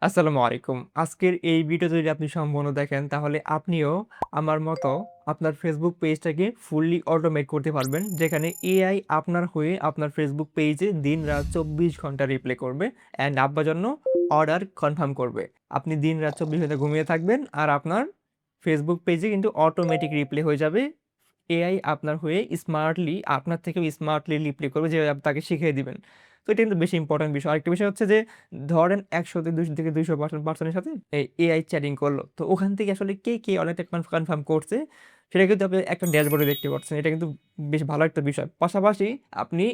আসসালামু আলাইকুম। আজকের এই ভিডিওটা যদি আপনি সম্পূর্ণ দেখেন তাহলে আপনিও আমার মতো আপনার ফেসবুক পেজটাকে ফুললি অটোমেট করতে পারবেন। যেখানে এআই আপনার হয়ে আপনার ফেসবুক পেজে দিন-রাত ২৪ ঘন্টা রিপ্লাই করবে অ্যান্ড আপনার জন্য অর্ডার কনফার্ম করবে। আপনি দিন-রাত ২৪ ঘন্টা ঘুমিয়ে থাকবেন আর আপনার ফেসবুক পেজে কিন্তু অটোমেটিক রিপ্লাই হয়ে যাবে। এআই আপনার হয়ে স্মার্টলি আপনার থেকেও স্মার্টলি রিপ্লাই করবে যেভাবে আপনি তাকে শিখিয়ে দিবেন। তো এটা কিন্তু বেশি ইম্পোর্টেন্ট বিষয়। আরেকটা বিষয় হচ্ছে যে ধরেন ১০০ তে ২০০ থেকে ২০০% পারসনের সাথে এআই চ্যাটিং করলো। তো ওখান থেকে আসলে কে অর্ডারটা কনফার্ম করছে সেটা কিন্তু আপনি একটা ড্যাশবোর্ডে দেখতে পাচ্ছেন। এটা কিন্তু বেশ ভালো একটা বিষয়। পাশাপাশি আপনি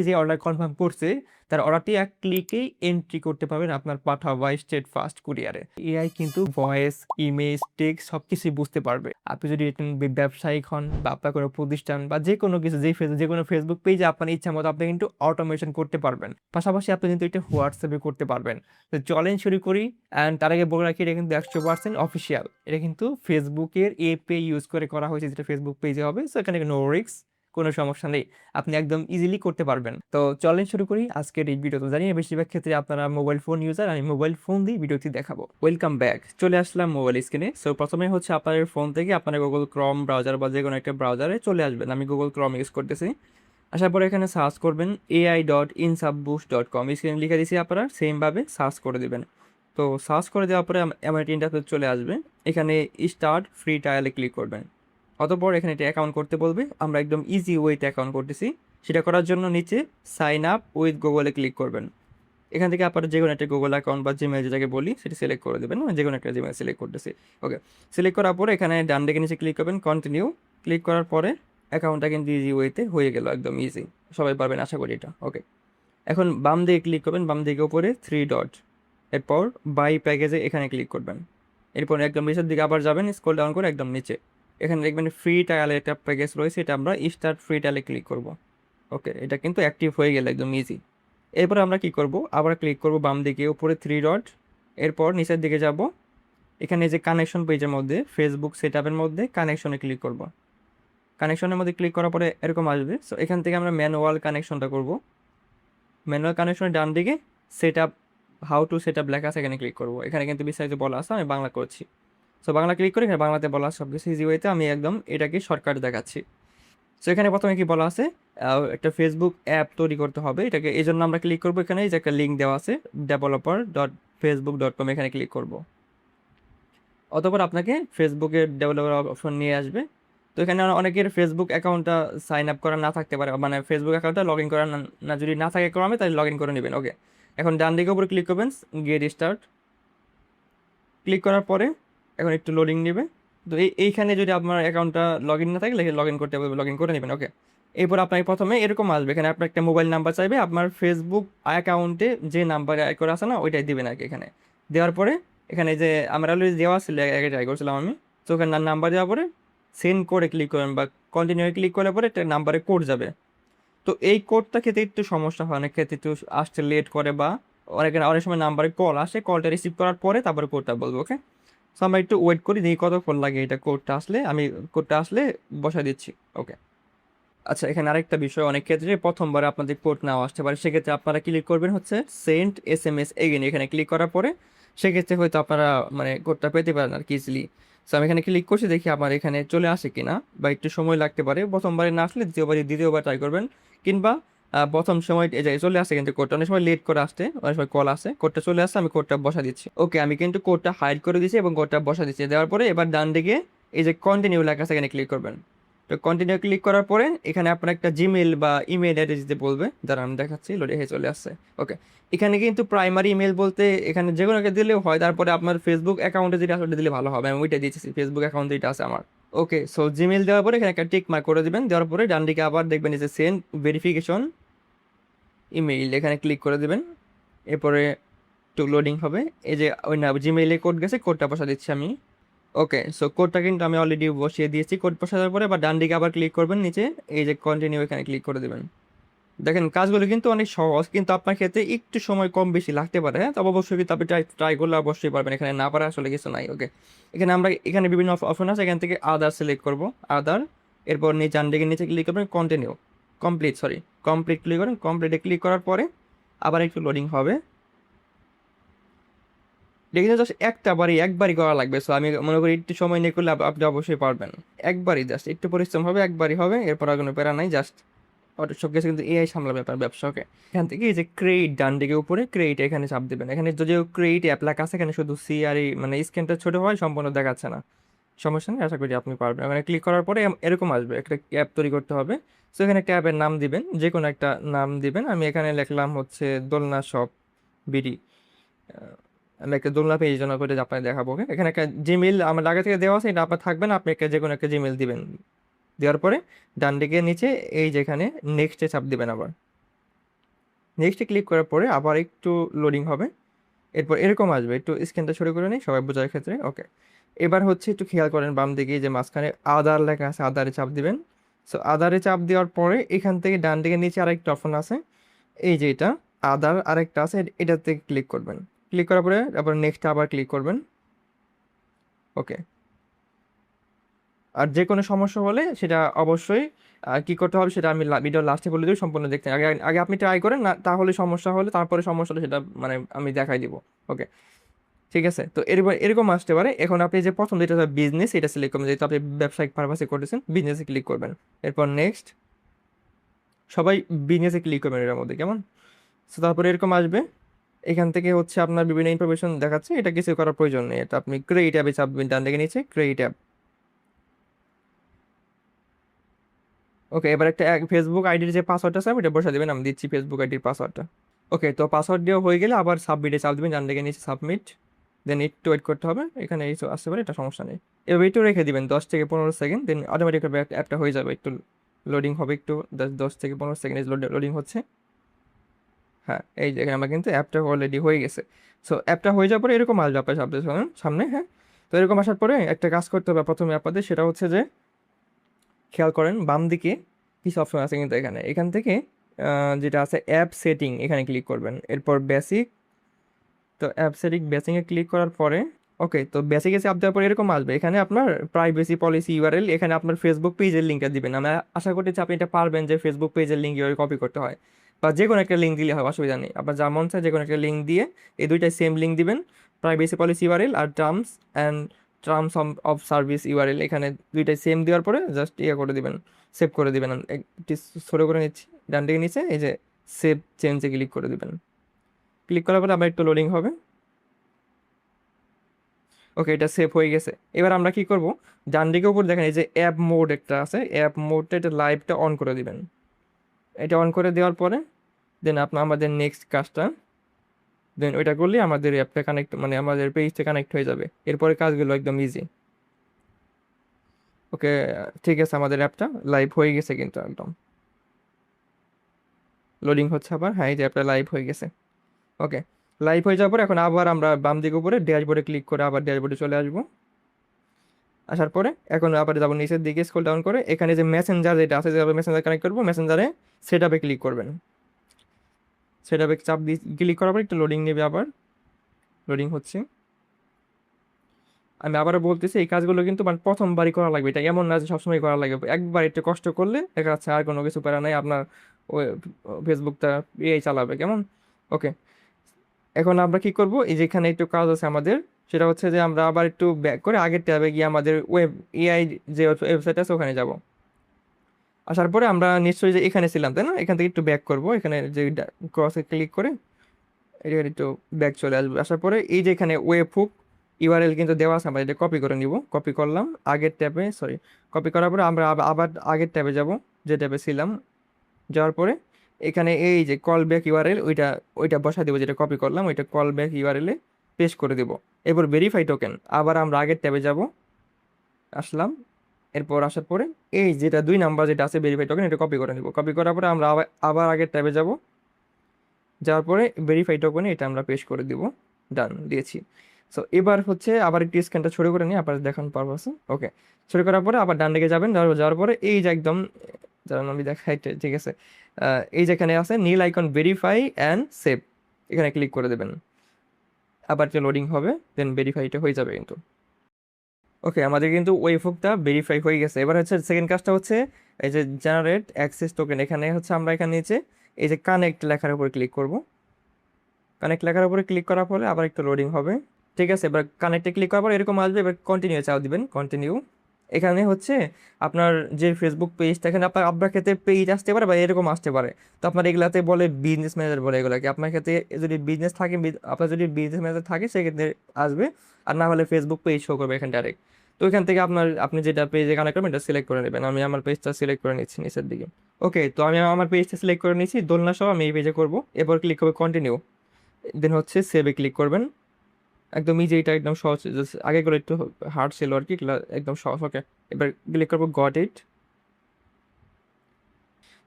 যে অর্ডার কনফার্ম করছে তার অর্ডারটি এক ক্লিকেই এন্ট্রি করতে পারবেন আপনার পাঠাওয়া স্টেট ফাস্ট কুরিয়ারে। এআই কিন্তু ভয়েস, ইমেজ, টেক্সট সবকিছুই বুঝতে পারবে। আপনি যদি একজন ব্যবসায়িক হন বা আপনার কোনো প্রতিষ্ঠান বা যেকোনো কিছু যেকোনো ফেসবুক পেজে আপনার ইচ্ছামতো আপনি কিন্তু অটোমেশন করতে পারবেন। পাশাপাশি আপনি কিন্তু এটা WhatsApp এ করতে পারবেন। তো চলেন শুরু করি। অ্যান্ড তার আগে বলে রাখি এটা কিন্তু ১০০% অফিসিয়াল। এটা কিন্তু ফেসবুকের API ইউজ করে করা হয়েছে যেটা ফেসবুক পেজে হবে। সো এখানে নো রিস্ক, কোনো সমস্যা নেই। আপনি একদম ইজিলি করতে পারবেন। তো চলেন শুরু করি আজকের এই ভিডিও। তো জানি বেশিরভাগ ক্ষেত্রে আপনারা মোবাইল ফোন ইউজার, আমি মোবাইল ফোন দিয়ে ভিডিওটি দেখাবো। Welcome back. চলে আসলাম মোবাইল স্ক্রিনে। সো প্রথমে হচ্ছে আপনার ফোন থেকে আপনার Google Chrome ব্রাউজার বা যেকোনো একটা ব্রাউজারে চলে আসবেন। আমি Google Chrome ইউজ করতেছি। আসার পরে এখানে সার্চ করবেন ai.insubboost.com, স্ক্রিনে লিখে দিয়েছি, আপনারা সেমভাবে সার্চ করে দিবেন। তো সার্চ করে দেওয়ার পরে এমন একটা ইন্টারফেস চলে আসবে। এখানে স্টার্ট ফ্রি ট্রায়ালে ক্লিক করবেন। অতঃপর এখানে একটা অ্যাকাউন্ট করতে বলবে। আমরা একদম ইজি ওয়েতে অ্যাকাউন্ট করতেছি। সেটা করার জন্য নিচে সাইন আপ উইথ গুগলে ক্লিক করবেন। এখান থেকে আপনারা যেকোনো একটা গুগল অ্যাকাউন্ট বা জিমেল যেটাকে বলি সেটা সিলেক্ট করে দেবেন। যেকোনো একটা জিমেল সিলেক্ট করতেছি। ওকে, সিলেক্ট করার পরে এখানে ডান দিকে নিচে ক্লিক করবেন, কন্টিনিউ। ক্লিক করার পরে অ্যাকাউন্টটা কিন্তু ইজি ওয়েতে হয়ে গেল, একদম ইজি। সবাই পারবেন আশা করি এটা। ওকে, এখন বাম দিকে ক্লিক করবেন, বাম দিকে উপরে থ্রি ডট, এরপর বাই প্যাকেজে এখানে ক্লিক করবেন। এরপর একদম নিচের দিকে আবার যাবেন, স্ক্রল ডাউন করে একদম নিচে এখানে দেখবেন ফ্রি ট্রায়ালের একটা প্যাকেজ রয়েছে, এটা আমরা স্টার্ট ফ্রি ট্রায়ালে ক্লিক করব। ওকে, এটা কিন্তু অ্যাক্টিভ হয়ে গেল, একদম ইজি। এরপর আমরা কি করব, আবার ক্লিক করব বাম দিকে উপরে থ্রি ডট, এরপর নিচের দিকে যাব। এখানে যে কানেকশন পেজের মধ্যে ফেসবুক সেটআপের মধ্যে কানেকশনে ক্লিক করব। কানেকশনের মধ্যে ক্লিক করার পরে এরকম আসবে। সো এখান থেকে আমরা ম্যানুয়াল কানেকশনটা করব। ম্যানুয়াল কানেকশনের ডান দিকে set up, how to set up লেখা আছে, এখানে ক্লিক করব। এখানে কিন্তু বিস্তারিত বলা আছে, আমি বাংলা করছি। সো বাংলা ক্লিক করে এখানে বাংলাতে বলা আছে সব কিছু ইজি ওয়েতে, আমি একদম এটাকে শর্টকাট দেখাচ্ছি। সো এখানে প্রথমে কি বলা আছে, একটা ফেসবুক অ্যাপ তৈরি করতে হবে। এটাকে এই জন্য আমরা ক্লিক করবো, এখানে এই যে একটা লিঙ্ক দেওয়া আছে developer.facebook.com, এখানে ক্লিক করব। অতঃপর আপনাকে ফেসবুকের ডেভেলপার অপশন নিয়ে আসবে। তো এখানে অনেকের ফেসবুক অ্যাকাউন্টটা সাইন আপ করা না থাকতে পারে, মানে ফেসবুক অ্যাকাউন্টটা লগ ইন করা যদি না থাকে ক্রমে, তাহলে লগ ইন করে নেবেন। ওকে, এখন ডান দিকে উপরে ক্লিক করবেন, গেট স্টার্ট। ক্লিক করার পরে এখন একটু লোডিং নেবে। তো এইখানে যদি আপনার অ্যাকাউন্টটা লগ ইন না থাকে, লগ ইন করতে হবে, লগ ইন করে নেবেন। ওকে, এরপর আপনাকে প্রথমে এরকম আসবে, এখানে আপনার একটা মোবাইল নাম্বার চাইবে, আপনার ফেসবুক অ্যাকাউন্টে যে নাম্বার অ্যাড করা আছে না ওইটাই দিবেন আর কি। এখানে দেওয়ার পরে এখানে যে আমার অলরেডি দেওয়া ছিল, আগে ট্রাই করছিলাম আমি। তো ওখানে নাম্বার দেওয়ার পরে সেন্ড করে ক্লিক করবেন বা কন্টিনিউ ক্লিক করার পরে একটা নাম্বারে কোড যাবে। তো এই কোডটা খেতে একটু সমস্যা হয়, অনেক ক্ষেত্রে একটু আসতে লেট করে, বা অনেক সময় নাম্বারে কল আসে, কলটা রিসিভ করার পরে তারপরে কোডটা বলবো। ওকে, সো আমরা একটু ওয়েট করি, দেখি কতক্ষণ লাগে এটা কোডটা আসলে, আমি কোডটা আসলে বসাই দিচ্ছি। ওকে, আচ্ছা, এখানে আরেকটা বিষয়, অনেক ক্ষেত্রে প্রথমবার আপনাদের কোড নাও আসতে পারে, সেক্ষেত্রে আপনারা ক্লিক করবেন হচ্ছে সেন্ড SMS এগেন, এখানে ক্লিক করার পরে সেক্ষেত্রে হয়তো আপনারা মানে কোডটা পেতে পারেন আর কি ইজিলি। সো আমি এখানে ক্লিক করছি, দেখি আমার এখানে চলে আসে কিনা, বা একটু সময় লাগতে পারে। প্রথমবারে না আসলে দ্বিতীয়বার ট্রাই করবেন, কিংবা প্রথম সময় এই যে চলে আসে, কিন্তু কোডটা অনেক সময় লেট করে আসতে, অনেক সময় কল আসে, কোডটা চলে আসছে, আমি কোডটা বসা দিচ্ছি। ওকে, আমি কিন্তু কোডটা হাইড করে দিচ্ছি এবং কোডটা বসা দিচ্ছি। দেওয়ার পরে এবার ডান দিকে এই যে কন্টিনিউ লেখা আছে, এখানে ক্লিক করবেন। তো কন্টিনিউ ক্লিক করার পরে এখানে আপনার একটা জিমেল বা ইমেল অ্যাড্রেস দিতে বলবে, যারা আমি দেখাচ্ছি, লোডে হয়ে চলে আসছে। ওকে, এখানে কিন্তু প্রাইমারি ইমেল বলতে এখানে যে কোনো একটা দিলেও হয়, তারপরে আপনার ফেসবুক অ্যাকাউন্টে যেটা আসলে দিলে ভালো হবে, আমি ওইটা দিয়েছি, ফেসবুক অ্যাকাউন্ট যেটা আছে আমার। ওকে, সো জিমেল দেওয়ার পরে এখানে একটা টিক মার্ক করে দিবেন। দেওয়ার পরে ডান দিকে আবার দেখবেন যে সেন্ড ভেরিফিকেশন ইমেইল, এখানে ক্লিক করে দিবেন। এরপরে একটু লোডিং হবে। এই যে ওই না জিমেইলে কোড গেছে, কোডটা বসা দিচ্ছি আমি। ওকে, সো কোডটা কিন্তু আমি অলরেডি বসিয়ে দিয়েছি। কোড বসানোর পরে বা ডান দিকে আবার ক্লিক করবেন নিচে, এই যে কন্টিনিউ, এখানে ক্লিক করে দেবেন। দেখেন কাজগুলো কিন্তু অনেক সহজ, কিন্তু আপনার ক্ষেত্রে একটু সময় কম বেশি লাগতে পারে। হ্যাঁ, তবে অবশ্যই কিন্তু আপনি ট্রাই ট্রাই করলে অবশ্যই পারবেন, এখানে না পারা আসলে কিছু নাই। ওকে, এখানে বিভিন্ন অপশন আছে, এখান থেকে আদার সিলেক্ট করব, আদার। এরপর ডান দিকে নিচে ক্লিক করবেন, কন্টিনিউ, কমপ্লিট ক্লিক করেন। কমপ্লিটে ক্লিক করার পরে আবার একটু লোডিং হবে। এটা কিন্তু জাস্ট একবারই করা লাগবে। সো আমি মনে করি একটু সময় নিয়ে করলে আপনি অবশ্যই পারবেন। একবারই জাস্ট একটু পরিশ্রম হবে, একবারই হবে, এরপর আর কোনো প্যারা নাই। জাস্ট সব কিছু কিন্তু এআই সামলাবে আপনার ব্যবসাকে। এখান থেকে এই যে ক্রিয়েট, ডান দিকে উপরে ক্রিয়েট এখানে চাপ দেবেন। এখানে যদিও ক্রিয়েট অ্যাপ লেখা আছে, এখানে শুধু সি আর এই মানে স্ক্রিনটা ছোট হয়, সম্পূর্ণ দেখাচ্ছে না। সমস্যা নেই, আশা করি আপনি পারবেন। এখানে ক্লিক করার পরে এরকম আসবে, একটা অ্যাপ তৈরি করতে হবে। সো এখানে একটা অ্যাপের নাম দিবেন, যে কোনো একটা নাম দিবেন। আমি এখানে লিখলাম হচ্ছে দোলনা শপ বিডি। আমি একটা দোলনা পেজ জন্য করে আপনাকে দেখাবো। Okay? এখানে একটা জিমেল আমার আগে থেকে দেওয়া আছে, এটা আপনার থাকবে না, আপনি একটা যে কোনো একটা জিমেল দিবেন। দেওয়ার পরে ডান দিকে নিচে এই যেখানে নেক্সটে চাপ দিবেন। আবার নেক্সটে ক্লিক করার পরে আবার একটু লোডিং হবে, এরপর এরকম আসবে। একটু স্ক্রিনটা ছোট করে নিই সবাই বোঝার ক্ষেত্রে। ওকে, এবার হচ্ছে একটু খেয়াল করেন বাম দিকে যে মাঝখানে আদার লেখা আছে, আদারে চাপ দিবেন। সো আদারে চাপ দেওয়ার পরে এখান থেকে ডান দিকে নিচে আরেকটা অপশন আছে, এই যে এটা আদার আরেকটা আছে, এটাতে ক্লিক করবেন। ক্লিক করার পরে আবার নেক্সট আবার ক্লিক করবেন। ওকে, আর যে কোনো সমস্যা হলে সেটা অবশ্যই কি করতে হবে সেটা আমি ভিডিও লাস্টে বলে দেবো, সম্পূর্ণ দেখতে আগে আগে আপনি ট্রাই করেন না, তাহলে সমস্যা হলে তারপরে সমস্যা হলে সেটা মানে আমি দেখাই দিব। ওকে, ঠিক আছে। তো এরপর এরকম আসতে পারে। এখন আপনি যে প্রথম যেটা বিজনেস, এটা সিলেক্ট করবেন, যেহেতু আপনি ব্যবসায়িক পারপাসে করতেছেন, বিজনেসে ক্লিক করবেন। এরপর নেক্সট, সবাই বিজনেসে ক্লিক করবেন এর মধ্যে, কেমন? তো তারপরে এরকম আসবে, এখান থেকে হচ্ছে আপনার বিভিন্ন ইনফরমেশন দেখাচ্ছে, এটা কিছু করার প্রয়োজন নেই। এটা আপনি ক্রিয়েট অ্যাপে চাপবেন, ডান দিকে নিচে ক্রিয়েট অ্যাপ। ওকে, এবার একটা ফেসবুক আইডির যে পাসওয়ার্ডটা আছে এটা বসে দেবেন। আমি দিচ্ছি ফেসবুক আইডির পাসওয়ার্ডটা। ওকে, তো পাসওয়ার্ড দেওয়া হয়ে গেলে আবার সাবমিটে চাপ দেবেন, ডান দিকে নিচে সাবমিট। দেন একটু ওয়েট করতে হবে, এখানে এই আসতে পারে, এটা সমস্যা নেই। এবার একটু রেখে দিবেন 10 থেকে 15 সেকেন্ড, দেন অটোমেটিক অ্যাপটা হয়ে যাবে। একটু লোডিং হবে, একটু 10 থেকে 15 সেকেন্ড লোডিং হচ্ছে। হ্যাঁ, এই যে এখানে আমার কিন্তু অ্যাপটা অলরেডি হয়ে গেছে। সো অ্যাপটা হয়ে যাওয়ার পরে এরকম আসবে আপনার সামনে। হ্যাঁ, তো এরকম আসার পরে একটা কাজ করতে হবে প্রথমে আপনাদের, সেটা হচ্ছে যে খেয়াল করেন বাম দিকে কিছু অপশন আছে কিন্তু এখানে, এখান থেকে যেটা আছে অ্যাপ সেটিং, এখানে ক্লিক করবেন। এরপর বেসিক, তো অ্যাপ সেটিং বেসিংয়ে ক্লিক করার পরে ওকে, তো বেসিকে চাপ দেওয়ার পরে এরকম আসবে। এখানে আপনার প্রাইভেসি পলিসি ইউআরএল, এখানে আপনার ফেসবুক পেজের লিঙ্কটা দিবেন। আমরা আশা করতেছি আপনি এটা পারবেন যে ফেসবুক পেজের লিঙ্ক ইউআরএল কপি করতে হয়, বা যে কোনো একটা লিঙ্ক দিলে হয়, অসুবিধা নেই। আপনার যা মন চায় যে কোনো একটা লিঙ্ক দিয়ে এই দুইটাই সেম লিঙ্ক দিবেন, প্রাইভেসি পলিসি ইউআরএল আর টার্মস অফ সার্ভিস ইউআরএল, এখানে দুইটাই সেম দেওয়ার পরে জাস্ট ইয়ে করে দিবেন, সেভ করে দিবেন। একটু ছোটো করে নিচ্ছি, ডান দিকে নিচে এই যে সেভ চেঞ্জে ক্লিক করে দিবেন। ক্লিক করার পরে আবার একটু লোডিং হবে। ওকে, এটা সেভ হয়ে গেছে। এবার আমরা কি করব, ডান দিকে উপর দেখেন এই যে অ্যাপ মোড একটা আছে, অ্যাপ মোডটা এটা লাইভটা অন করে দিবেন। এটা অন করে দেওয়ার পরে দেন আপনার আমাদের নেক্সট কাজটা, দেন ওইটা করলে আমাদের অ্যাপটা কানেক্ট মানে আমাদের পেজটা কানেক্ট হয়ে যাবে। এরপরে কাজগুলো একদম ইজি। ওকে, ঠিক আছে, আমাদের অ্যাপটা লাইভ হয়ে গেছে কিন্তু একদম। লোডিং হচ্ছে আবার, হ্যাঁ এই যে অ্যাপটা লাইভ হয়ে গেছে। ওকে, লাইভ হয়ে যাওয়ার পরে এখন আবার আমরা বাম দিকে উপরে ড্যাশবোর্ডে ক্লিক করে আবার ড্যাশবোর্ডে চলে আসবো। আসার পরে এখন আবার যাবো নিচের দিকে, স্ক্রল ডাউন করে এখানে যে মেসেঞ্জার যেটা আছে, যেভাবে মেসেঞ্জার কানেক্ট করবো, মেসেঞ্জারে সেটআপে ক্লিক করবেন। সেটআপে চাপ দিয়ে ক্লিক করার পর একটু লোডিং নেবে, আবার লোডিং হচ্ছে। আমি আবারও বলতেছি এই কাজগুলো কিন্তু মানে প্রথমবারই করা লাগবে, এটা এমন না যে সবসময় করা লাগবে। একবার একটু কষ্ট করলে দেখা যাচ্ছে আর কোনো কিছু প্যারা নাই, আপনার ওই ফেসবুকটা এই চালাবে, কেমন? ওকে, এখন আমরা কি করব, এই যেখানে একটু কাজ আছে আমাদের, সেটা হচ্ছে যে আমরা আবার একটু ব্যাক করে আগের ট্যাবে গিয়ে আমাদের ওয়েব এআই যে ওয়েবসাইট আছে ওখানে যাব। আসার পরে আমরা নিশ্চয়ই যে এখানে ছিলাম, তাই না? এখান থেকে একটু ব্যাক করব, এখানে যে ক্রসে ক্লিক করে এটা একটু ব্যাক চলে আসবে। আসার পরে এই যে এখানে ওয়েব হুক ইউআরএল কিন্তু দেওয়া আছে, আমরা এটা কপি করে নিব। কপি করলাম আগের ট্যাবে, সরি, কপি করার পরে আমরা আবার আগের ট্যাবে যাব, যে ট্যাবে ছিলাম। যাওয়ার পরে এখানে এই যে কল ব্যাক ইউআরএল ওইটা ওইটা বসাই দেবো, যেটা কপি করলাম ওইটা কল ব্যাক ইউআরএল এ পেস্ট করে দেবো। এরপর ভেরিফাই টোকেন, আবার আমরা আগের ট্যাবে যাব, আসলাম। এরপর আসার পরে এই যেটা 2 নাম্বার যেটা আছে ভেরিফাই টোকেন, এটা কপি করে নিব। কপি করার পরে আমরা আবার আগের ট্যাবে যাব, যাওয়ার পরে ভেরিফাই টোকেনে এটা আমরা পেস্ট করে দিব। ডান দিয়েছি। সো এবার হচ্ছে আবার একটু স্ক্যানটা ছড়ে করে নিই আপনার দেখান পারপাসে। ওকে, ছড়ে করার পরে আবার ডান দিকে যাবেন, যাওয়ার পরে এই যে একদম যেমন আমি দেখাই, ঠিক আছে, এই যেখানে আছে নীল আইকন ভেরিফাই অ্যান্ড সেভ, এখানে ক্লিক করে দেবেন। আবার যে লোডিং হবে, দেন ভেরিফাইটা হয়ে যাবে কিন্তু। ওকে, আমাদের কিন্তু ওয়েব হুকটা ভেরিফাই হয়ে গেছে। এবার হচ্ছে সেকেন্ড কাজটা হচ্ছে এই যে জেনারেট অ্যাক্সেস টোকেন, এখানে হচ্ছে আমরা এখানে নিচে এই যে কানেক্ট লেখার উপর ক্লিক করব। কানেক্ট লেখার উপরে ক্লিক করার পরে আবার একটু লোডিং হবে। ঠিক আছে, এবার কানেক্টে ক্লিক করার পর এরকম আসবে, এবার কন্টিনিউ চাপ দিবেন, কন্টিনিউ। এখানে হচ্ছে আপনার যে ফেসবুক পেজটা, এখানে আপনার ক্ষেত্রে পেজ আসতে পারে বা এরকম আসতে পারে। তো আপনার এগুলাতে বলে বিজনেস ম্যানেজার বলে এগুলাকে। আপনার ক্ষেত্রে যদি বিজনেস থাকে, আপনার যদি বিজনেস ম্যানেজার থাকে সেক্ষেত্রে আসবে, আর না হলে ফেসবুক পেজ শো করবে এখানে ডাইরেক্ট। তো এখান থেকে আপনি যেটা পেজে কানেক্ট করবেন এটা সিলেক্ট করে নেবেন। আমি আমার পেজটা সিলেক্ট করে নিচ্ছি নিচের দিকে। ওকে, তো আমি আমার পেজটা সিলেক্ট করে নিচ্ছি, দোলনা সহ আমি এই পেজে করবো। এরপর ক্লিক করবে কন্টিনিউ, দেন হচ্ছে সেভে ক্লিক করবেন। একদম ইজি, এটা একদম সহজ, আগেগুলো একটু হার্ড ছিল আর কি, এগুলো একদম সহজ। ওকে, এবার ক্লিক করবো গট ইট।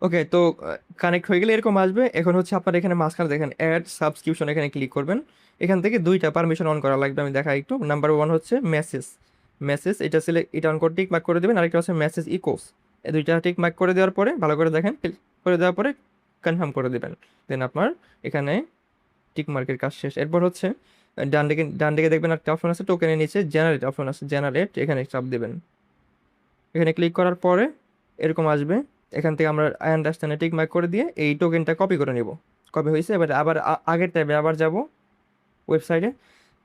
ওকে, তো কানেক্ট হয়ে গেলে এরকম আসবে। এখন হচ্ছে আপনার এখানে মাঝখানে দেখেন অ্যাড সাবস্ক্রিপশন, এখানে ক্লিক করবেন। এখান থেকে দুইটা পারমিশন অন করা লাগবে, আমি দেখাই একটু। নাম্বার ওয়ান হচ্ছে মেসেজ, মেসেজ এটা এটা অন করে টিক মার্ক করে দেবেন। আরেকটা হচ্ছে মেসেজ ইকোস, এই দুইটা টিক মার্ক করে দেওয়ার পরে ভালো করে দেখেন, করে দেওয়ার পরে কনফার্ম করে দেবেন। দেন আপনার এখানে টিক মার্কের কাজ শেষ। এরপর হচ্ছে ডান দিকে দেখবেন একটা অপশন আছে, টোকেনের নিচে জেনারেট অপশন আছে, জেনারেট এখানে চাপ দেবেন। এখানে ক্লিক করার পরে এরকম আসবে। এখান থেকে আমরা আই আন্ডারস্ট্যান্ডে টিক মার্ক করে দিয়ে এই টোকেনটা কপি করে নিব। কপি হয়েছে, এবার আবার আগের ট্যাবে আবার যাব ওয়েবসাইটে।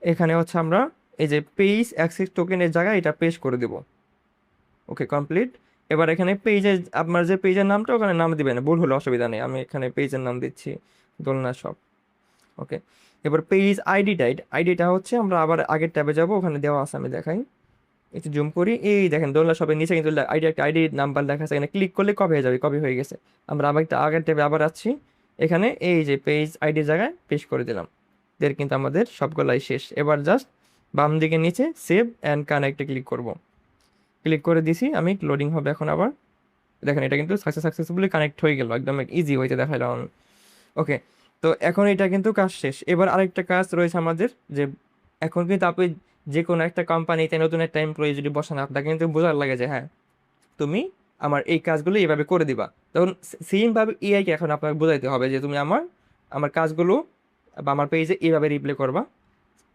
এখানে হচ্ছে আমরা এই যে পেজ অ্যাক্সেস টোকেনের জায়গায় এটা পেস্ট করে দেব। ওকে, কমপ্লিট। এবার এখানে পেজে আপনার যে পেজের নামটা ওখানে নাম দিবেন, ভুল হলে অসুবিধা নেই, আমি এখানে পেজের নাম দিচ্ছি দোলনা শপ। ওকে, এবার পেজ আইডিটা হচ্ছে আমরা আবার আগের ট্যাবে যাব, ওখানে দেওয়া আছে, আমি দেখাই একটু জুম করি। এই দেখেন দোলনা শপের নিচে কিন্তু একটা আইডি নাম্বার লেখা আছে, এখানে ক্লিক করলে কপি হয়ে যাবে, কপি হয়ে গেছে। আমরা আবার একটা আগের ট্যাবে আবার আসছি, এখানে এই যে পেজ আইডির জায়গায় পেস্ট করে দিলাম। কিন্তু আমাদের সবগুলাই শেষ। এবার জাস্ট বাম দিকে নিচে সেভ অ্যান্ড কানেক্টে ক্লিক করব। ক্লিক করে দিছি আমি, লোডিং হবে এখন আবার। দেখেন এটা কিন্তু সাকসেসফুলি কানেক্ট হয়ে গেল, একদম ইজি হয়েছে দেখাইলাম। ওকে, তো এখন এটা কিন্তু কাজ শেষ। এবার আরেকটা কাজ রয়েছে আমাদের, যে এখন কিন্তু আপনি যে কোনো একটা কোম্পানিতে নতুন একটা এমপ্লয়ি যদি বসান, আপনাকে কিন্তু বোঝার লাগে যে হ্যাঁ তুমি আমার এই কাজগুলো এইভাবে করে দিবা। তখন সেমভাবে এআইকে এখন আপনাকে বোঝাইতে হবে যে তুমি আমার আমার কাজগুলো বা আমার পেজে এইভাবে রিপ্লে করবা।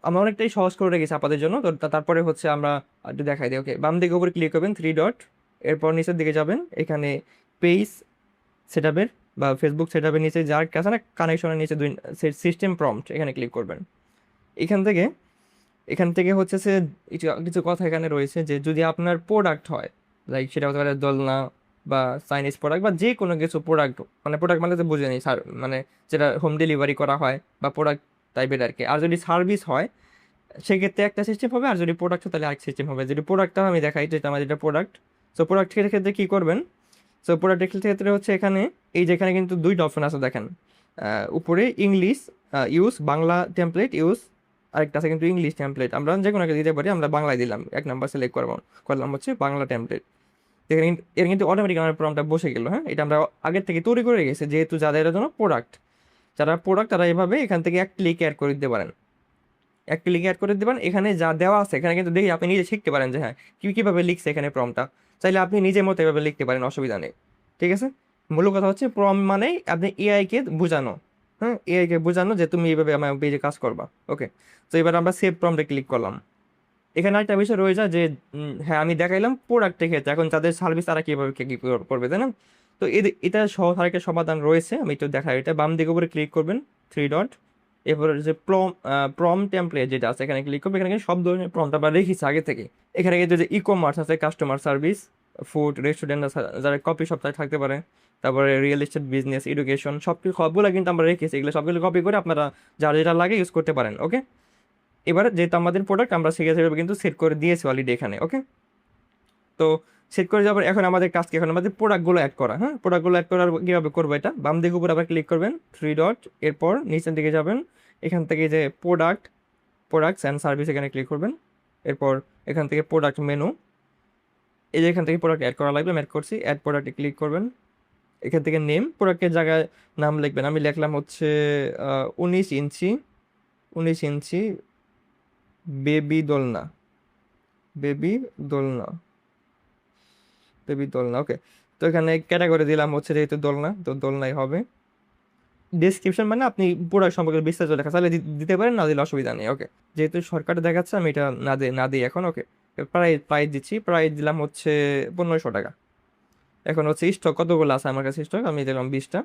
আমরা অনেকটাই সহজ করে রেখেছি আপনাদের জন্য। তো তারপরে হচ্ছে আমরা একটু দেখাই দিই। ওকে, বাম দিকে উপরে ক্লিক করবেন, থ্রি ডট, এরপর নিচের দিকে যাবেন, এখানে পেজ সেটআপের বা ফেসবুক সেটআপের নিচে যার কাছে না কানেকশনের নিচে সিস্টেম প্রম্পট, এখানে ক্লিক করবেন। এখান থেকে হচ্ছে সে কিছু কিছু কথা এখানে রয়েছে, যে যদি আপনার প্রোডাক্ট হয়, লাইক সেটা হতে পারে দোলনা বা চাইনিজ প্রোডাক্ট বা যে কোনো কিছু প্রোডাক্ট, মানে প্রোডাক্ট মানে তো বুঝে নিই স্যার, মানে যেটা হোম ডেলিভারি করা হয় বা প্রোডাক্ট টাইপের আর কি। আর যদি সার্ভিস হয় সেক্ষেত্রে একটা সিস্টেম হবে, আর যদি প্রোডাক্ট হয় তাহলে আরেক সিস্টেম হবে। যদি প্রোডাক্টটা আমি দেখাই, যেটা আমার যেটা প্রোডাক্ট, সো প্রোডাক্টের ক্ষেত্রে কী করবেন, সো প্রোডাক্টের ক্ষেত্রে হচ্ছে এখানে এই যে এখানে কিন্তু দুইটা অপশন আছে দেখেন, উপরে English use, Bangla template use, আরেকটা আছে কিন্তু ইংলিশ টেমপ্লেট। আমরা যে কোনো একটা দিতে পারি, আমরা বাংলায় দিলাম, এক নাম্বার সিলেক্ট করলাম হচ্ছে বাংলা টেমপ্লেট। এখানে এর কিন্তু অটোমেটিক আমার প্রম্পটটা বসে গেল। হ্যাঁ, এটা আমরা আগের থেকে তৈরি করে গেছি, যেহেতু যাদের জন্য প্রোডাক্ট, যারা প্রোডাক্ট তারা এভাবে এখান থেকে এক ক্লিক অ্যাড করে দিতে পারেন, এক ক্লিক অ্যাড করে দেবেন। এখানে যা দেওয়া আছে এখানে কিন্তু দেখি আপনি নিজে শিখতে পারেন যে হ্যাঁ কীভাবে লিখছে এখানে প্রম্পটটা। চাইলে আপনি নিজের মতো এভাবে লিখতে পারেন, অসুবিধা নেই। ঠিক আছে, মূল কথা হচ্ছে প্রম্পট মানেই আপনি এআইকে বোঝানো। হ্যাঁ, এআইকে বোঝানো যে তুমি এইভাবে আমার পেজে কাজ করবা। ওকে, তো এবার আমরা সেভ প্রম্পটে ক্লিক করলাম। এখানে একটা বিষয় রয়ে যায় যে হ্যাঁ আমি দেখাইলাম প্রোডাক্টের ক্ষেত্রে, এখন তাদের সার্ভিস তারা কীভাবে কী করবে, তাই না? তো এটা সহজ আরেকটা সমাধান রয়েছে, আমি একটু দেখাই। এটা বাম দিকে উপরে ক্লিক করবেন, থ্রি ডট, এরপর যে প্রম টেমপ্লেট যেটা আছে এখানে ক্লিক করবে। এখানে কিন্তু সব ধরনের প্রম্পট আমরা রেখেছি আগে থেকে। এখানে কিন্তু যে ই কমার্স আছে, কাস্টমার সার্ভিস, ফুড, রেস্টুরেন্ট, যারা কপি সপ্তাহে থাকতে পারে, তারপরে রিয়েল এস্টেট, বিজনেস, এডুকেশন, সবগুলো কিন্তু আমরা রেখেছি। এগুলো সবগুলো কপি করে আপনারা যার যেটা লাগে ইউজ করতে পারেন। ওকে, এবার যেহেতু আমাদের প্রোডাক্ট আমরা সেভাবে কিন্তু সেট করে দিয়েছি অলরেডি এখানে। ওকে, তো সেট করে যাবার এখন আমাদের কাজ কি, এখন আমাদের প্রোডাক্টগুলো অ্যাড করা। হ্যাঁ, প্রোডাক্টগুলো অ্যাড করার কীভাবে করবো, এটা বাম দিকে উপর আবার ক্লিক করবেন, থ্রি ডট, এরপর নিচের দিকে যাবেন, এখান থেকে যে প্রোডাক্টস অ্যান্ড সার্ভিস এখানে ক্লিক করবেন। এরপর এখান থেকে প্রোডাক্ট মেনু, এই যে এখান থেকে প্রোডাক্ট অ্যাড করা লাগবে, আমি অ্যাড করছি, অ্যাড প্রোডাক্টে ক্লিক করবেন। এখান থেকে নেম, প্রোডাক্টের জায়গায় নাম লিখবেন, আমি লিখলাম হচ্ছে 19 ইঞ্চি, 19 ইঞ্চি বেবি দোলনা, বেবি দোলনা, বেবি দোলনা। ওকে, তো এখানে ক্যাটাগরি দিলাম হচ্ছে যেহেতু দোলনা, তো দোলনাই হবে। ডেসক্রিপশন মানে আপনি প্রোডাক্ট সম্পর্কে বিস্তারিত লেখা চাইলে দিতে পারেন, না দিলে অসুবিধা নেই। ওকে, যেহেতু শর্টকাটে দেখাচ্ছে আমি এটা না দিই এখন। ওকে, প্রাইস দিচ্ছি, প্রাইস দিলাম হচ্ছে 1500 টাকা। এখন হচ্ছে স্টক কতগুলো আছে আমার কাছে, স্টক আমি দিলাম 20টা।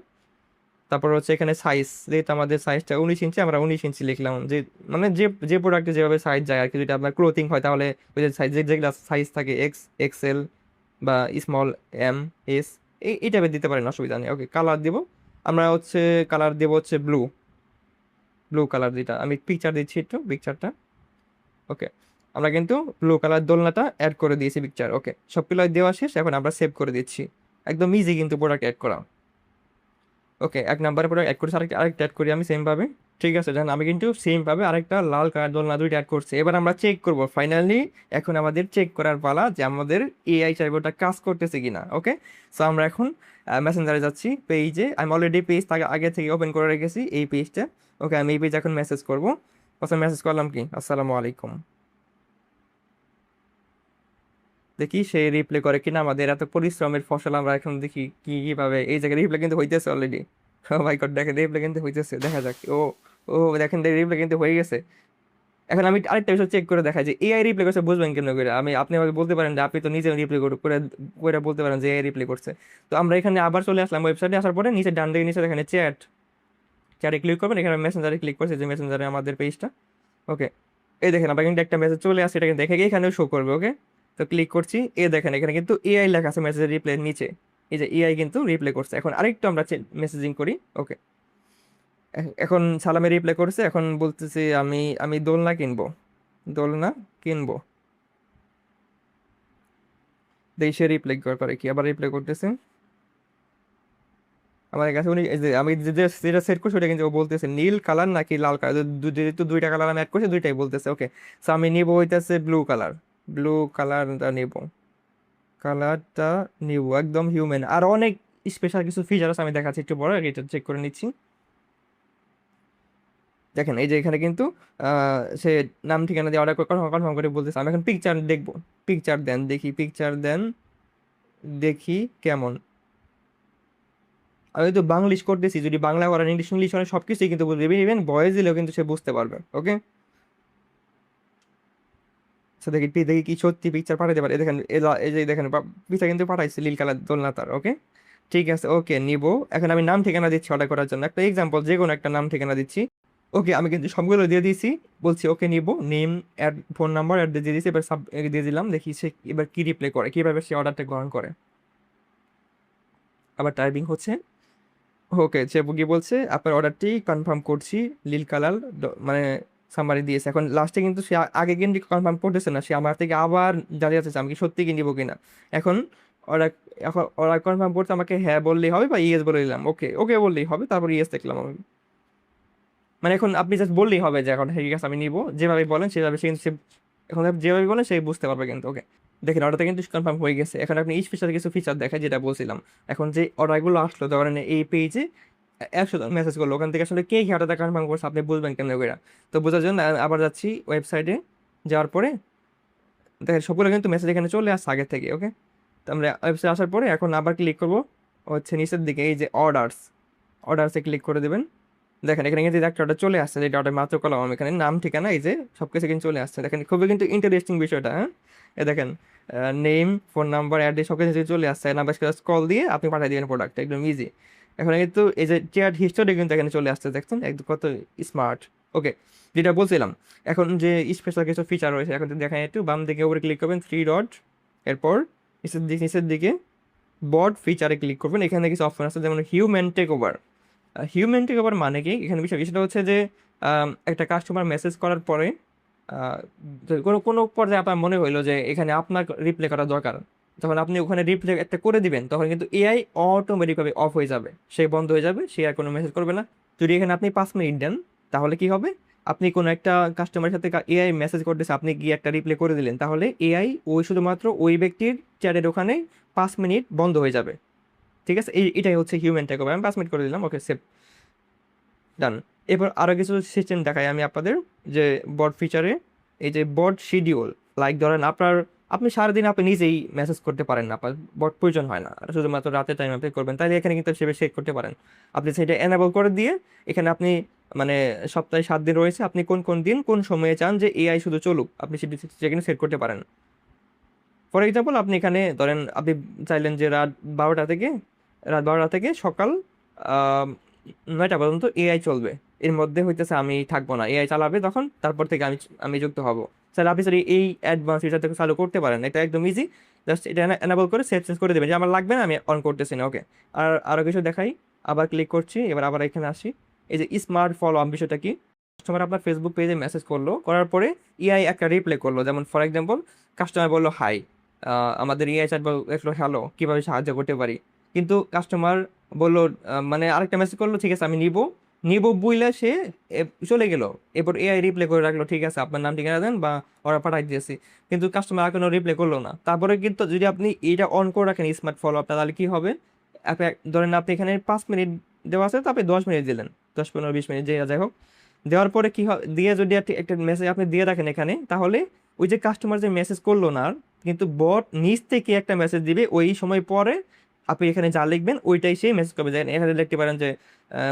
তারপর হচ্ছে এখানে সাইজ, যেহেতু আমাদের সাইজটা 19 ইঞ্চি, আমরা 19 ইঞ্চি লিখলাম। যে মানে যে যে প্রোডাক্টে যেভাবে সাইজ যায় আর কি, যদি আপনার ক্লোথিং হয় তাহলে ওই যে সাইজ যেগুলো সাইজ থাকে এক্স, এক্সেল বা স্মল, এম, এস, এই টাইপের দিতে পারেন, অসুবিধা নেই। ওকে, কালার দিব আমরা হচ্ছে, কালার দেব হচ্ছে ব্লু, ব্লু কালার, যেটা আমি পিকচার দিচ্ছি একটু, পিকচারটা। ওকে, আমরা কিন্তু ব্লু কালার দোলনাটা অ্যাড করে দিয়েছি পিকচার। ওকে, সবগুলো দেওয়া শেষ, এখন আমরা সেভ করে দিচ্ছি। একদম ইজি কিন্তু প্রোডাক্ট অ্যাড করা। ওকে, এক নাম্বারের প্রোডাক্ট অ্যাড করেছি, আরেকটা অ্যাড করি আমি সেম ভাবে। ঠিক আছে, দেখেন আমি কিন্তু সেম ভাবে আরেকটা লাল কালার দোলনা দুইটা অ্যাড করছি। এবার আমরা চেক করব ফাইনালি, এখন আমাদের চেক করার পালা যে আমাদের এআই চাইবোটা কাজ করতেছে কিনা। ওকে, সো আমরা এখন মেসেঞ্জারে যাচ্ছি, পেজে আমি অলরেডি পেজ আগে থেকে ওপেন করে রেখেছি এই পেজটা। ওকে, আমি এই পেজ এখন মেসেজ করব। প্রথমে মেসেজ করলাম কি, আসসালামু আলাইকুম, দেখি সে রিপ্লাই করে কিনা। আমাদের এত পরিশ্রমের ফসল আমরা এখন দেখি কিভাবে এই জায়গায় রিপ্লাই কিন্তু হইতেছে অলরেডি। ও মাই গড, দেখেন রিপ্লাই কিন্তু হইতেছে, দেখা যাক। ও ও দেখেন রিপ্লাই কিন্তু হয়ে গেছে। এখন আমি আরেকটা বিষয় চেক করে দেখা যে এআই রিপ্লাই করছে বুঝবেন কেমন করে। আপনি আমাকে বলতে পারেন যে আপনি তো নিজে রিপ্লাই করে করে করে বলতে পারেন যে এআই রিপ্লাই করছে। তো আমরা এখানে আবার চলে আসলাম ওয়েবসাইটে, আসার পরে নিচে ডান দিকে নিচে এখানে চ্যাট, চ্যাটে ক্লিক করবেন। এখানে মেসেঞ্জারে ক্লিক করছে, যে মেসেঞ্জারে আমাদের পেজটা। ওকে, এই দেখেন আবার কিন্তু একটা মেসেজ চলে আসছে, এটা কিন্তু দেখে এখানেও শো করবে। ওকে, তো ক্লিক করছি, দেখেন এখানে কিন্তু এআই লেখা আছে মেসেজের রিপ্লাই নিচে। এই যে এআই কিন্তু রিপ্লাই করছে। এখন আরেকটু আমরা মেসেজিং করি। ওকে, এখন সালামে রিপ্লাই করছে, এখন বলতেছি আমি আমি দোলনা কিনবো, দোলনা কিনবো। দেখি সে রিপ্লাই করে কি, আবার রিপ্লাই করতেছে আমার কাছে। উনি এই যে আমি যেটা সেট করছি ওটা কিন্তু ও বলতেছে নীল কালার নাকি লাল কালার, যেহেতু দুইটা কালার আমি অ্যাড করছি, দুইটাই বলতেছে। ওকে, সো আমি নিবো হইতেছে ব্লু কালার, ব্লু কালারটা নিব, কালারটা নিব একদম হিউম্যান। আর অনেক স্পেশাল কিছু ফিচার আছে, আমি দেখাচ্ছি একটু বড়, এটা চেক করে নিচ্ছি। দেখেন এই যে এখানে কিন্তু সে নাম ঠিকানা দিয়ে অর্ডার কনফার্ম কনফার্ম করে বলতেছে। আমি এখন পিকচার দেখবো, পিকচার দেন দেখি, পিকচার দেন দেখি কেমন। আমি তো বাংলিশ করতেছি, যদি বাংলা করেন ইংলিশ ইংলিশ করেন সব কিছুই কিন্তু বুঝবে, ইভেন ভয়েস দিলেও কিন্তু সে বুঝতে পারবে। ওকে, আচ্ছা দেখি দেখি কি সত্যি পিকচার পাঠাতে পারে। এই দেখেন এই যে দেখেন পিকচার কিন্তু পাঠাইছে নীল কালার দোলনা তার। ওকে, ঠিক আছে, ওকে নিব। এখন আমি নাম ঠিকানা দিচ্ছি অর্ডার করার জন্য, একটা এক্সাম্পল যে কোনো একটা নাম ঠিকানা দিচ্ছি। ওকে, আমি কিন্তু সবগুলো দিয়ে দিয়েছি, বলছি ওকে নিব, name add phone number add দিয়ে দিয়েছি। এবার সাব দিয়ে দিলাম, দেখি সে এবার কি রিপ্লাই করে, কিভাবে সে অর্ডারটা গ্রহণ করে। আবার টাইপিং হচ্ছে। ওকে, সে কি বলছে, আপনার অর্ডারটি কনফার্ম করছি, নীল কালার মানে সামারি দিয়েছে। এখন লাস্টে কিন্তু সে আগে কিন্তু কনফার্ম করতেছে না, সে আমার থেকে আবার জানিয়ে যাচ্ছে আমি কি সত্যি কিনবো কিনা। এখন অর্ডার, এখন অর্ডার কনফার্ম করতে আমাকে হ্যাঁ বললেই হবে বা ইয়েস বলে দিলাম। ওকে, ওকে বললেই হবে, তারপর ইয়েস দেখলাম আমি। মানে এখন আপনি জাস্ট বললেই হবে যে এখন ঠিক আছে আমি নিবো, যেভাবে বলেন সেভাবে সে কিন্তু এখন আপনি যেভাবে বলেন সে বুঝতে পারবে কিন্তু। ওকে, দেখেন অর্ডারটা কিন্তু কনফার্ম হয়ে গেছে। এখন আপনি স্পেশাল কিছু ফিচার দেখায়, যেটা বলছিলাম। এখন যে অর্ডারগুলো আসলো, ধরেন এই পেজে 100 মেসেজ করলো, ওখান থেকে আসলে কে কি অর্ডারটা কনফার্ম করছে আপনি বুঝবেন কেন করে। তো বোঝার জন্য আবার যাচ্ছি ওয়েবসাইটে, যাওয়ার পরে দেখেন সবগুলো কিন্তু মেসেজ এখানে চলে আসছে আগে থেকে। ওকে, তো আমরা ওয়েবসাইট আসার পরে এখন আবার ক্লিক করবো হচ্ছে নিচের দিকে, এই যে অর্ডারস, অর্ডারসে ক্লিক করে দেবেন। দেখেন এখানে কিন্তু একটা অর্ডার চলে আসছে, যেটা অর্ডার মাত্র করলাম আমি। এখানে নাম ঠিকানা এই যে সব কিছু কিন্তু চলে আসছে। দেখেন খুবই কিন্তু ইন্টারেস্টিং বিষয়টা। হ্যাঁ, এ দেখেন নেম, ফোন নাম্বার, অ্যাড্রেস সব কিছু চলে আসছে। নাম্বার কল দিয়ে আপনি পাঠিয়ে দিবেন প্রোডাক্ট, একদম ইজি। এখন কিন্তু এই যে চ্যাট হিস্টোরি কিন্তু এখানে চলে আসছে, দেখছেন একদম কত স্মার্ট। ওকে, যেটা বলছিলাম, এখন যে স্পেশাল কিছু ফিচার রয়েছে, এখন দেখেন একটু বাম দিকে উপরে ক্লিক করবেন, থ্রি ডট, এরপর নিচের দিকে বট ফিচারে ক্লিক করবেন। এখানে কিছু অপশন আছে, যেমন human take over. Human take over মানে কি, এখানে বিষয়টা হচ্ছে যে একটা কাস্টমার মেসেজ করার পরে আহ, কোনো কোনো পর্যায়ে আপনার মনে হইলো যে এখানে আপনার রিপ্লাই করা দরকার, যখন আপনি ওখানে রিপ্লাই একটা করে দিবেন, তখন কিন্তু এআই অটোমেটিকভাবে অফ হয়ে যাবে, সে বন্ধ হয়ে যাবে, সে আর কোনো মেসেজ করবে না। যদি এখানে আপনি 5 মিনিট দেন, তাহলে কি হবে, আপনি কোনো একটা কাস্টমারের সাথে এআই মেসেজ করতেছে, আপনি গিয়ে একটা রিপ্লাই করে দিলেন, তাহলে এআই ওই শুধুমাত্র ওই ব্যক্তির চ্যাটের ওখানে 5 মিনিট বন্ধ হয়ে যাবে। ঠিক আছে, এটাই হচ্ছে হিউম্যান টেক ওভার। আমি 5 মিনিট করে দিলাম। ওকে, সেভ, ডান। এবার আরও কিছু সিস্টেম দেখাই আমি আপনাদের, যে বট ফিচারে এই যে বট শিডিউল, লাইক ধরেন আপনি সারাদিন আপনি নিজেই মেসেজ করতে পারেন না, আপনার বট প্রয়োজন হয় না, আর শুধুমাত্র রাতের টাইম আপনি করবেন, তাহলে এখানে কিন্তু সেভাবে সেট করতে পারেন। আপনি সেটা এনাবল করে দিয়ে এখানে আপনি মানে সপ্তাহে 7 দিন রয়েছে, আপনি কোন কোন দিন কোন সময়ে চান যে এআই শুধু চলুক, আপনি সেখানে সেট করতে পারেন। ফর এক্সাম্পল আপনি এখানে ধরেন আপনি চাইলেন যে রাত 12টা থেকে সকাল 9টা পর্যন্ত এআই চলবে। এর মধ্যে হইতেছে আমি থাকবো না, এআই চালাবে তখন, তারপর থেকে আমি যুক্ত হব। স্যার আপনি স্যার এই অ্যাডভান্স ফিচার থেকে চালু করতে পারেন, এটা একদম ইজি। জাস্ট এটা এনাবল করে সেট চেঞ্জ করে দেবেন যে আমার লাগবে না, আমি অন করতেছি না। ওকে, আর আরও কিছু দেখাই। আবার ক্লিক করছি, এবার আবার এখানে আসি। এই যে স্মার্ট ফলো আপ বিষয়টা কি, কাস্টমার আপনার ফেসবুক পেজে মেসেজ করলো, করার পরে এআই একটা রিপ্লাই করলো, যেমন ফর এক্সাম্পল কাস্টমার বললো হাই, আমাদের এআই চ্যাট বললো হ্যালো, কিভাবে সাহায্য করতে পারি। কিন্তু কাস্টমার বললো মানে আরেকটা মেসেজ করলো, ঠিক আছে আমি নিব নিব বইলে সে চলে গেল। এরপর এআই রিপ্লাই করে রাখলো, ঠিক আছে আপনার নাম ঠিকানা দেন বা ওরা পাঠাই দিয়েছি। কিন্তু কাস্টমার আর কোনো রিপ্লাই করলো না। তারপরে কিন্তু যদি আপনি এটা অন করে রাখেন স্মার্ট ফলো আপটা, তাহলে কি হবে, আপনি ধরেন আপনি এখানে 5 মিনিট দেওয়া আছে, তো আপনি 10 মিনিট দিলেন, 10 15 20 মিনিট যে যাই হোক, দেওয়ার পরে কি দিয়ে যদি একটা মেসেজ আপনি দিয়ে রাখেন এখানে, তাহলে ওই যে কাস্টমার যে মেসেজ করলো না, কিন্তু বট নিচ থেকে একটা মেসেজ দিবে ওই সময় পরে, আপনি এখানে যা লিখবেন ওইটাই সেই মেসেজ করবে। যেন এখানে লিখতে পারেন যে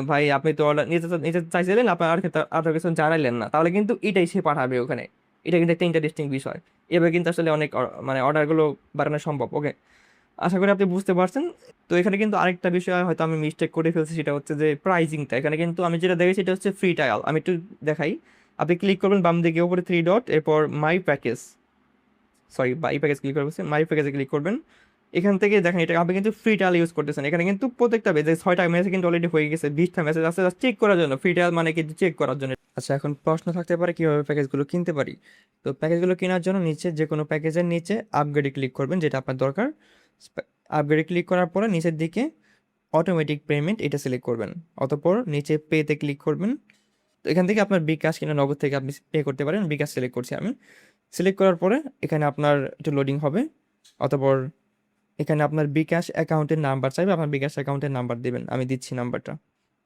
ভাই আপনি তো অর্ডার নিতে নিতে চাইছিলেন, আপনার আর কিছু জানাইলেন না, তাহলে কিন্তু এটাই সে পাঠাবে ওখানে। এটা কিন্তু একটা ইন্টারেস্টিং বিষয়। এভাবে কিন্তু আসলে অনেক মানে অর্ডারগুলো বাড়ানো সম্ভব। ওকে, আশা করি আপনি বুঝতে পারছেন। তো এখানে কিন্তু আরেকটা বিষয় হয়তো আমি মিস্টেক করে ফেলছি, সেটা হচ্ছে যে প্রাইজিংটা। এখানে কিন্তু আমি যেটা দেখেছি সেটা হচ্ছে ফ্রি ট্রায়াল। আমি একটু দেখাই। আপনি ক্লিক করবেন বাম দিকে উপরে 3 ডট, এরপর my package, sorry my package click করবেন, মাই প্যাকেজে ক্লিক করবেন। এখান থেকে দেখেন এটা আপনি কিন্তু ফ্রি ট্রায়াল ইউজ করতেছেন। এখানে কিন্তু প্রত্যেকটা পেজে 6টা মেসেজ কিন্তু অলরেডি হয়ে গেছে, 20টা মেসেজ আছে চেক করার জন্য। ফ্রি ট্রায়াল মানে কিন্তু চেক করার জন্য। আচ্ছা, এখন প্রশ্ন থাকতে পারে কিভাবে প্যাকেজগুলো কিনতে পারি। তো প্যাকেজগুলো কেনার জন্য নিচে যে কোনো প্যাকেজের নিচে আপগ্রেডে ক্লিক করবেন, যেটা আপনার দরকার। আপগ্রেডে ক্লিক করার পরে নিচের দিকে অটোমেটিক পেমেন্ট এটা সিলেক্ট করবেন, অতঃপর নিচে পেতে ক্লিক করবেন। তো এখান থেকে আপনার বিকাশ কিংবা নগদ থেকে আপনি পে করতে পারেন। বিকাশ সিলেক্ট করছি আমি। সিলেক্ট করার পরে এখানে আপনার একটু লোডিং হবে, অতঃপর এখানে আপনার বিকাশ অ্যাকাউন্টের নাম্বার চাইবে, আপনার বিকাশ অ্যাকাউন্টের নাম্বার দেবেন, আমি দিচ্ছি নাম্বারটা।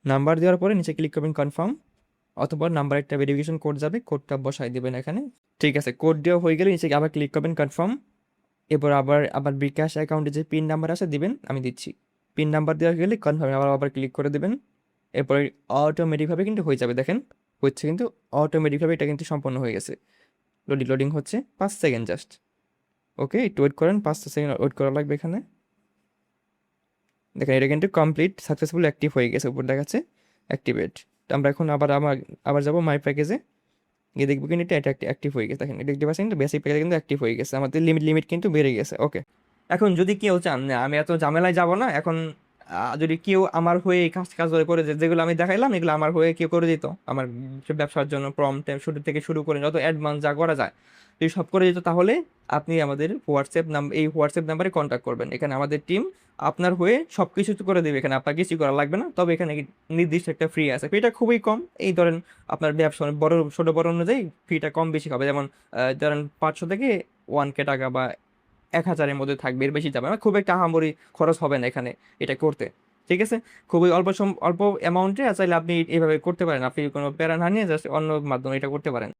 নাম্বার দেওয়ার পরে নিচে ক্লিক করবেন কনফার্ম, অতঃপর নাম্বার একটা ভেরিফিকেশন কোড যাবে, কোডটা বসাই দেবেন এখানে। ঠিক আছে, কোড দেওয়া হয়ে গেলে নিচে আবার ক্লিক করবেন কনফার্ম। এরপর আবার আবার বিকাশ অ্যাকাউন্টে যে পিন নাম্বার আছে দিবেন, আমি দিচ্ছি। পিন নাম্বার দেওয়া গেলে কনফার্ম আবার আবার ক্লিক করে দেবেন। এরপরে অটোমেটিকভাবে কিন্তু হয়ে যাবে, দেখেন হচ্ছে কিন্তু অটোমেটিকভাবে এটা কিন্তু সম্পন্ন হয়ে গেছে। লোডিং হচ্ছে 5 সেকেন্ড জাস্ট। ওকে, একটু ওয়েট করেন, 5 সেকেন্ড ওয়েট করা লাগবে এখানে। দেখেন এটা কিন্তু কমপ্লিট সাকসেসফুল অ্যাক্টিভ হয়ে গেছে, উপর দেখাচ্ছে অ্যাক্টিভেট। তো আমরা এখন আবার যাবো মাই প্যাকেজে, গিয়ে দেখবো কিন্তু এটা অ্যাক্টিভ হয়ে গেছে। দেখেন দেখতে পাচ্ছেন কিন্তু বেসিক প্যাকেজ কিন্তু অ্যাক্টিভ হয়ে গেছে, আমাদের লিমিট কিন্তু বেড়ে গেছে। ওকে, এখন যদি কেউ চান না আমি এত ঝামেলায় যাব না, এখন যদি কেউ আমার হয়ে এই কাজ করে যেগুলো আমি দেখাইলাম এগুলো আমার হয়ে কেউ করে দিত, আমার ব্যবসার জন্য প্রম্পট শুরু থেকে শুরু করে যত অ্যাডভান্স যা করা যায় যদি সব করে দিত, তাহলে আপনি আমাদের এই হোয়াটসঅ্যাপ নাম্বারে কন্ট্যাক্ট করবেন। এখানে আমাদের টিম আপনার হয়ে সব কিছু করে দেবে, এখানে আপনার কিছু করা লাগবে না। তবে এখানে নির্দিষ্ট একটা ফ্রি আছে, ফিটা খুবই কম। এই ধরেন আপনার ব্যবসা বড় ছোট বড় অনুযায়ী ফিটা কম বেশি হবে, যেমন ধরেন 500 থেকে 1K টাকা বা 1000-এর মধ্যে থাকবে, এর বেশি যাবে না। খুব একটা আহামরি খরচ হবে না এখানে এটা করতে। ঠিক আছে, খুবই অল্প অ্যামাউন্টে চাইলে আপনি এইভাবে করতে পারেন, আপনি কোনো প্যারা না নিয়ে জাস্ট অন্য মাধ্যমে এটা করতে পারেন।